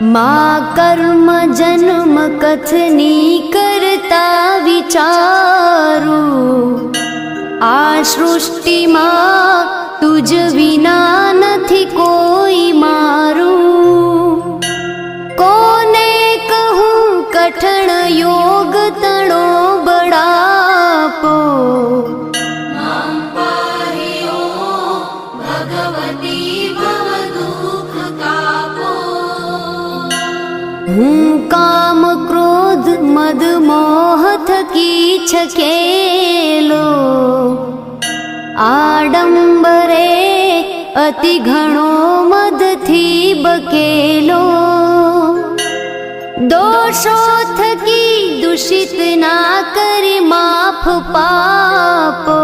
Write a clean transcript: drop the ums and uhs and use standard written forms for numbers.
मा કર્મ જન્મ કથની કરતા વિચારું, આ સૃષ્ટિમાં તુજ વિના નથી કોઈ મારું. કોને કહું કઠણ યોગ તણો બળાપો, હું કામ ક્રોધ મદ મોહ થકી છકેલો, આડંબરે અતિ ઘણો મદથી બકેલો. દોષો થકી દૂષિત ના કરી માફ પાપો,